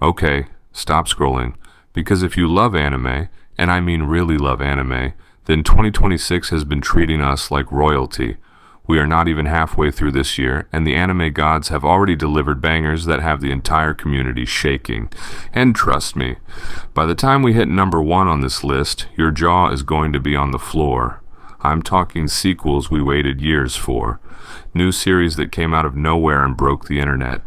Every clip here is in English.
Okay, stop scrolling. Because if you love anime, and I mean really love anime, then 2026 has been treating us like royalty. We are not even halfway through this year, and the anime gods have already delivered bangers that have the entire community shaking. And trust me, by the time we hit number one on this list, your jaw is going to be on the floor. I'm talking sequels we waited years for. New series that came out of nowhere and broke the internet.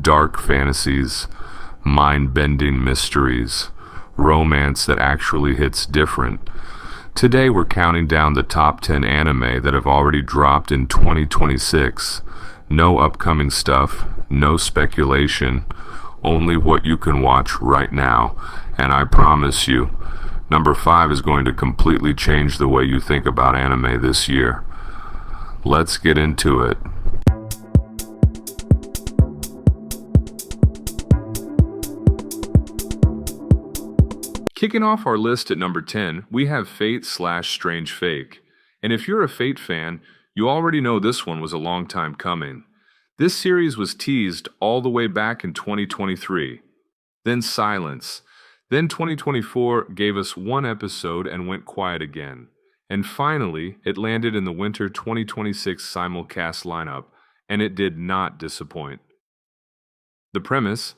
Dark fantasies, mind-bending mysteries, romance that actually hits different. Today we're counting down the top 10 anime that have already dropped in 2026. No upcoming stuff, no speculation, only what you can watch right now. And I promise you, number 5 is going to completely change the way you think about anime this year. Let's get into it. Kicking off our list at number 10, we have Fate/Strange Fake. And if you're a Fate fan, you already know this one was a long time coming. This series was teased all the way back in 2023. Then silence. Then 2024 gave us one episode and went quiet again. And finally, it landed in the winter 2026 simulcast lineup, and it did not disappoint. The premise: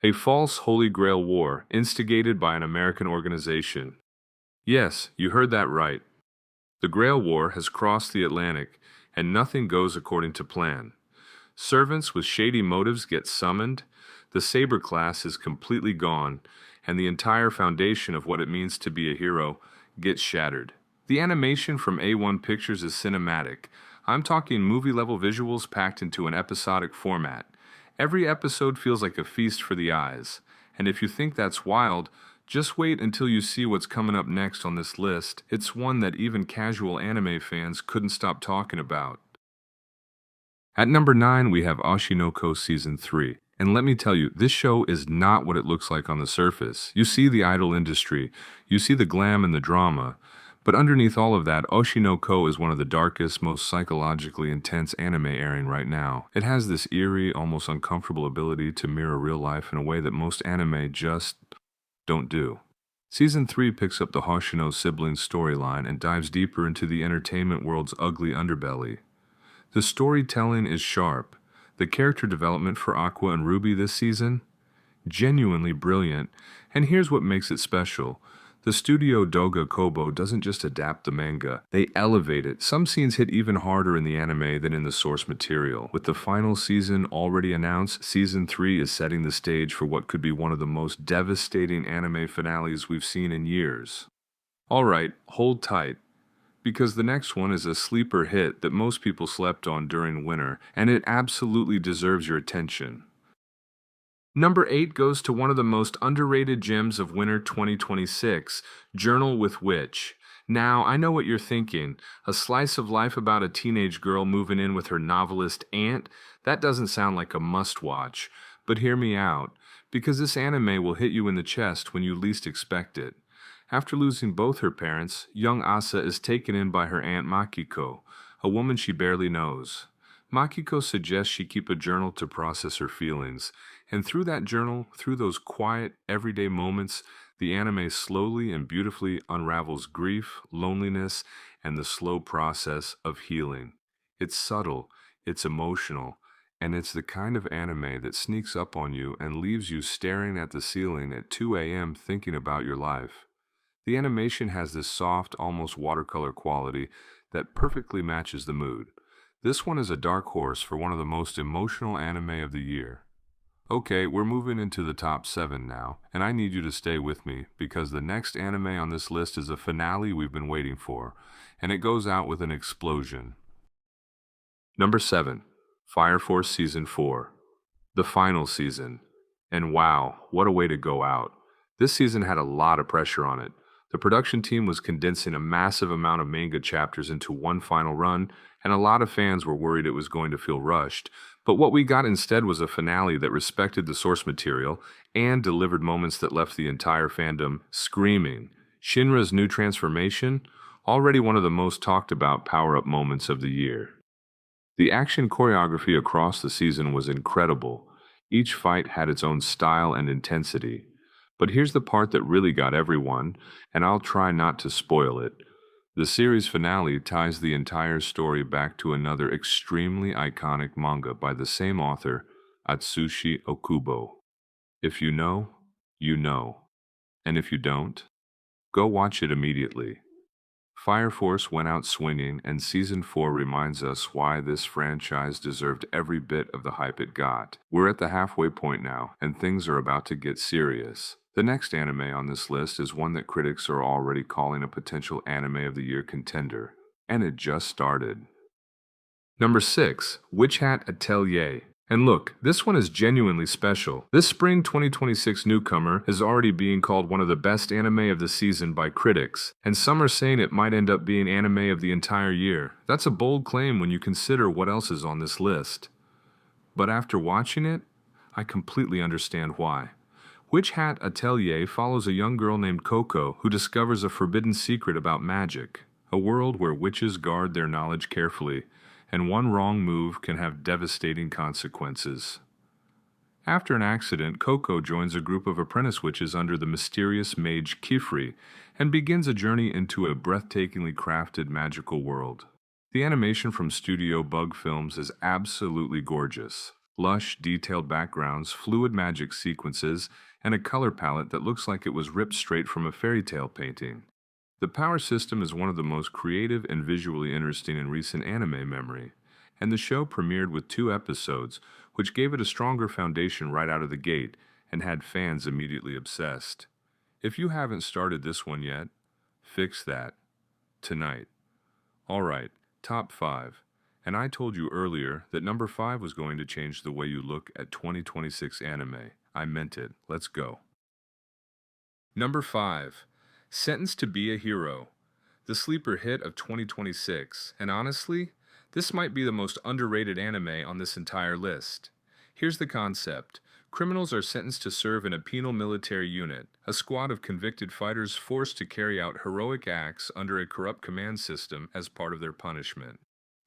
a false Holy Grail war instigated by an American organization. Yes, you heard that right. The Grail War has crossed the Atlantic, and nothing goes according to plan. Servants with shady motives get summoned, the Saber class is completely gone, and the entire foundation of what it means to be a hero gets shattered. The animation from A1 Pictures is cinematic. I'm talking movie-level visuals packed into an episodic format. Every episode feels like a feast for the eyes. And if you think that's wild, just wait until you see what's coming up next on this list. It's one that even casual anime fans couldn't stop talking about. At number 9, we have Oshinoko Season 3. And let me tell you, this show is not what it looks like on the surface. You see the idol industry, you see the glam and the drama, but underneath all of that, Oshinoko is one of the darkest, most psychologically intense anime airing right now. It has this eerie, almost uncomfortable ability to mirror real life in a way that most anime just don't do. Season 3 picks up the Hoshino siblings storyline and dives deeper into the entertainment world's ugly underbelly. The storytelling is sharp. The character development for Aqua and Ruby this season? Genuinely brilliant, and here's what makes it special. The studio Doga Kobo doesn't just adapt the manga, they elevate it. Some scenes hit even harder in the anime than in the source material. With the final season already announced, Season 3 is setting the stage for what could be one of the most devastating anime finales we've seen in years. Alright, hold tight, because the next one is a sleeper hit that most people slept on during winter, and it absolutely deserves your attention. Number 8 goes to one of the most underrated gems of winter 2026, Journal with Witch. Now, I know what you're thinking. A slice of life about a teenage girl moving in with her novelist aunt? That doesn't sound like a must-watch. But hear me out, because this anime will hit you in the chest when you least expect it. After losing both her parents, young Asa is taken in by her aunt Makiko, a woman she barely knows. Makiko suggests she keep a journal to process her feelings, and through that journal, through those quiet, everyday moments, the anime slowly and beautifully unravels grief, loneliness, and the slow process of healing. It's subtle, it's emotional, and it's the kind of anime that sneaks up on you and leaves you staring at the ceiling at 2 a.m. thinking about your life. The animation has this soft, almost watercolor quality that perfectly matches the mood. This one is a dark horse for one of the most emotional anime of the year. Okay, we're moving into the top 7 now, and I need you to stay with me because the next anime on this list is a finale we've been waiting for, and it goes out with an explosion. Number 7, Fire Force Season 4. The final season. And wow, what a way to go out. This season had a lot of pressure on it. The production team was condensing a massive amount of manga chapters into one final run, and a lot of fans were worried it was going to feel rushed. But what we got instead was a finale that respected the source material and delivered moments that left the entire fandom screaming. Shinra's new transformation? Already one of the most talked about power-up moments of the year. The action choreography across the season was incredible. Each fight had its own style and intensity. But here's the part that really got everyone, and I'll try not to spoil it. The series finale ties the entire story back to another extremely iconic manga by the same author, Atsushi Okubo. If you know, you know. And if you don't, go watch it immediately. Fire Force went out swinging, and Season 4 reminds us why this franchise deserved every bit of the hype it got. We're at the halfway point now, and things are about to get serious. The next anime on this list is one that critics are already calling a potential Anime of the Year contender, and it just started. Number 6, Witch Hat Atelier. And look, this one is genuinely special. This spring 2026 newcomer is already being called one of the best anime of the season by critics, and some are saying it might end up being anime of the entire year. That's a bold claim when you consider what else is on this list. But after watching it, I completely understand why. Witch Hat Atelier follows a young girl named Coco who discovers a forbidden secret about magic, a world where witches guard their knowledge carefully, and one wrong move can have devastating consequences. After an accident, Coco joins a group of apprentice witches under the mysterious mage Kifri and begins a journey into a breathtakingly crafted magical world. The animation from Studio Bug Films is absolutely gorgeous. Lush, detailed backgrounds, fluid magic sequences, and a color palette that looks like it was ripped straight from a fairy tale painting. The power system is one of the most creative and visually interesting in recent anime memory, and the show premiered with 2 episodes, which gave it a stronger foundation right out of the gate and had fans immediately obsessed. If you haven't started this one yet, fix that. Tonight. Alright, top 5. And I told you earlier that number 5 was going to change the way you look at 2026 anime. I meant it. Let's go. Number 5. Sentenced to be a Hero, the sleeper hit of 2026, and honestly, this might be the most underrated anime on this entire list. Here's the concept. Criminals are sentenced to serve in a penal military unit, a squad of convicted fighters forced to carry out heroic acts under a corrupt command system as part of their punishment.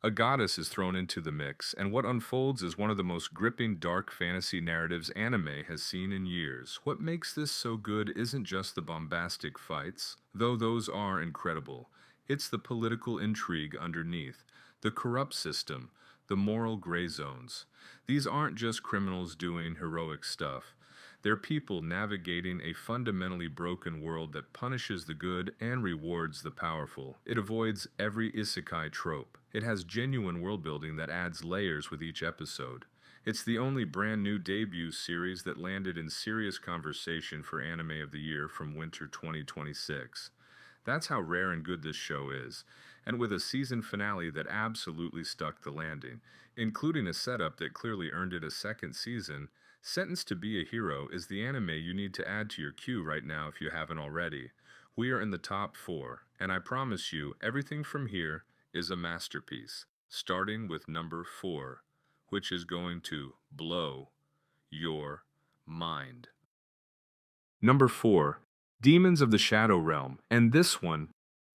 A goddess is thrown into the mix, and what unfolds is one of the most gripping dark fantasy narratives anime has seen in years. What makes this so good isn't just the bombastic fights, though those are incredible. It's the political intrigue underneath, the corrupt system, the moral gray zones. These aren't just criminals doing heroic stuff. They're people navigating a fundamentally broken world that punishes the good and rewards the powerful. It avoids every isekai trope. It has genuine world building that adds layers with each episode. It's the only brand new debut series that landed in serious conversation for Anime of the Year from winter 2026. That's how rare and good this show is, and with a season finale that absolutely stuck the landing, including a setup that clearly earned it a second season. Sentenced to be a Hero is the anime you need to add to your queue right now if you haven't already. We are in the top 4, and I promise you, everything from here is a masterpiece, starting with number 4, which is going to blow your mind. Number 4, Demons of the Shadow Realm, and this one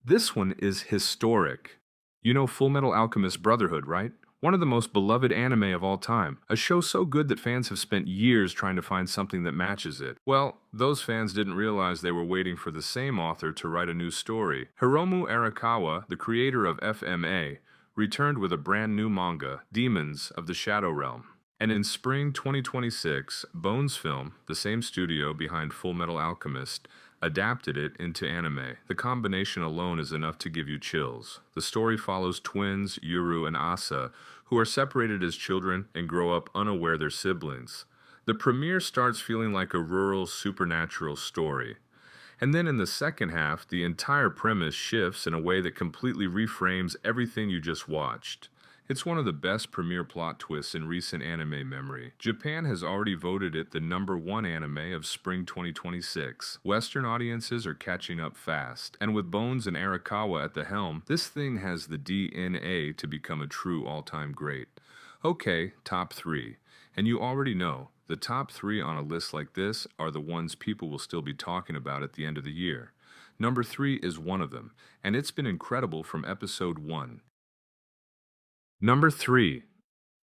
is historic. You know Fullmetal Alchemist Brotherhood, right? One of the most beloved anime of all time, a show so good that fans have spent years trying to find something that matches it. Well, those fans didn't realize they were waiting for the same author to write a new story. Hiromu Arakawa, the creator of FMA, returned with a brand new manga, Demons of the Shadow Realm. And in spring 2026, Bones Film, the same studio behind Fullmetal Alchemist, adapted it into anime. The combination alone is enough to give you chills. The story follows twins, Yuru and Asa, who are separated as children and grow up unaware they're siblings. The premiere starts feeling like a rural, supernatural story. And then in the second half, the entire premise shifts in a way that completely reframes everything you just watched. It's one of the best premiere plot twists in recent anime memory. Japan has already voted it the number 1 anime of spring 2026. Western audiences are catching up fast, and with Bones and Arakawa at the helm, this thing has the DNA to become a true all-time great. Okay, top 3. And you already know, the top 3 on a list like this are the ones people will still be talking about at the end of the year. Number 3 is one of them, and it's been incredible from episode 1. Number 3.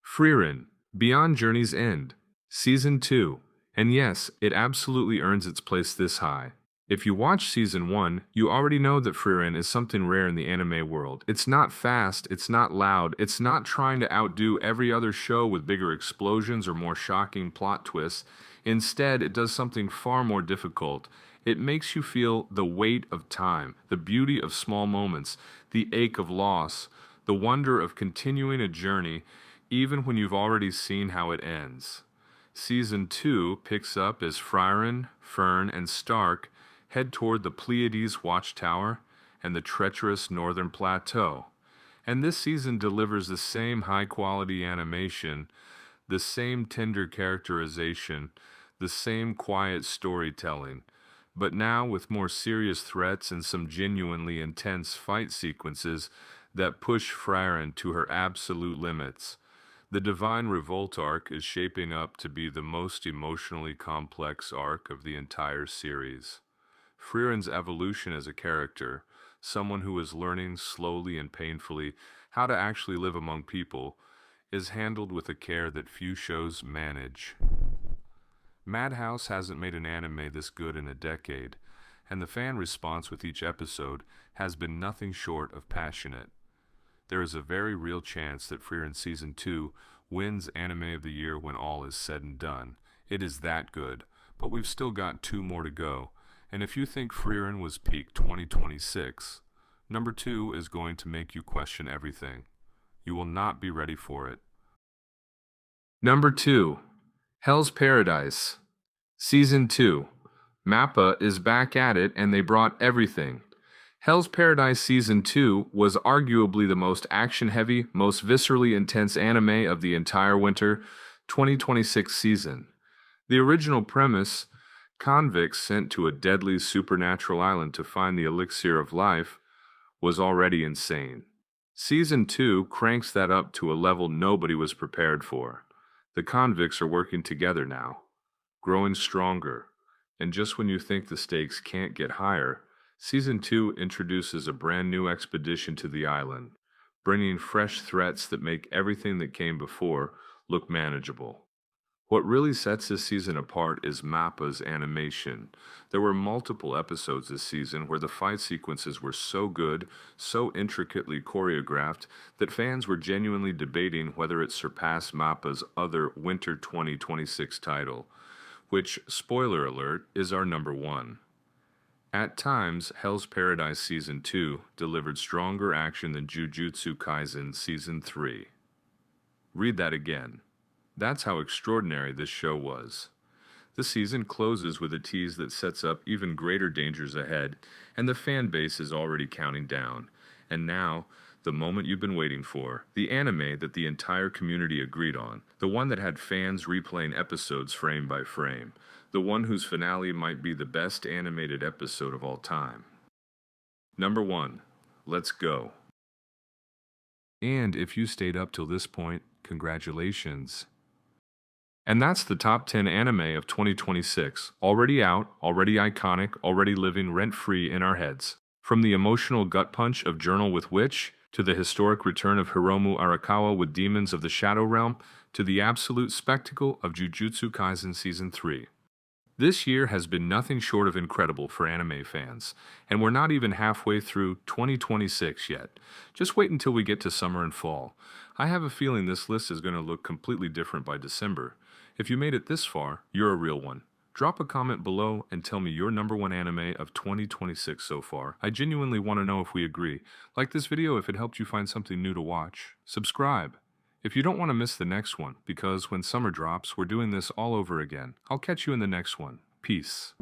Frieren, Beyond Journey's End. Season 2. And yes, it absolutely earns its place this high. If you watch Season 1, you already know that Frieren is something rare in the anime world. It's not fast, it's not loud, it's not trying to outdo every other show with bigger explosions or more shocking plot twists. Instead, it does something far more difficult. It makes you feel the weight of time, the beauty of small moments, the ache of loss, the wonder of continuing a journey even when you've already seen how it ends. Season 2 picks up as Frieren, Fern, and Stark head toward the Pleiades Watchtower and the treacherous Northern Plateau. And this season delivers the same high-quality animation, the same tender characterization, the same quiet storytelling, but now with more serious threats and some genuinely intense fight sequences that push Frieren to her absolute limits. The Divine Revolt arc is shaping up to be the most emotionally complex arc of the entire series. Frieren's evolution as a character, someone who is learning slowly and painfully how to actually live among people, is handled with a care that few shows manage. Madhouse hasn't made an anime this good in a decade, and the fan response with each episode has been nothing short of passionate. There is a very real chance that Frieren Season 2 wins Anime of the Year when all is said and done. It is that good, but we've still got 2 more to go. And if you think Frieren was peak 2026, number 2 is going to make you question everything. You will not be ready for it. Number 2. Hell's Paradise. Season 2. Mappa is back at it and they brought everything. Hell's Paradise Season 2 was arguably the most action-heavy, most viscerally intense anime of the entire winter 2026 season. The original premise, convicts sent to a deadly supernatural island to find the elixir of life, was already insane. Season 2 cranks that up to a level nobody was prepared for. The convicts are working together now, growing stronger, and just when you think the stakes can't get higher, Season 2 introduces a brand new expedition to the island, bringing fresh threats that make everything that came before look manageable. What really sets this season apart is Mappa's animation. There were multiple episodes this season where the fight sequences were so good, so intricately choreographed, that fans were genuinely debating whether it surpassed Mappa's other Winter 2026 title, which, spoiler alert, is our number 1. At times, Hell's Paradise Season 2 delivered stronger action than Jujutsu Kaisen Season 3. Read that again. That's how extraordinary this show was. The season closes with a tease that sets up even greater dangers ahead, and the fan base is already counting down. And now, the moment you've been waiting for, the anime that the entire community agreed on, the one that had fans replaying episodes frame by frame, the one whose finale might be the best animated episode of all time. Number 1. Let's go. And if you stayed up till this point, congratulations. And that's the top 10 anime of 2026, already out, already iconic, already living rent-free in our heads. From the emotional gut punch of Journal with Witch, to the historic return of Hiromu Arakawa with Demons of the Shadow Realm, to the absolute spectacle of Jujutsu Kaisen Season 3. This year has been nothing short of incredible for anime fans, and we're not even halfway through 2026 yet. Just wait until we get to summer and fall. I have a feeling this list is going to look completely different by December. If you made it this far, you're a real one. Drop a comment below and tell me your number 1 anime of 2026 so far. I genuinely want to know if we agree. Like this video if it helped you find something new to watch. Subscribe if you don't want to miss the next one, because when summer drops, we're doing this all over again. I'll catch you in the next one. Peace.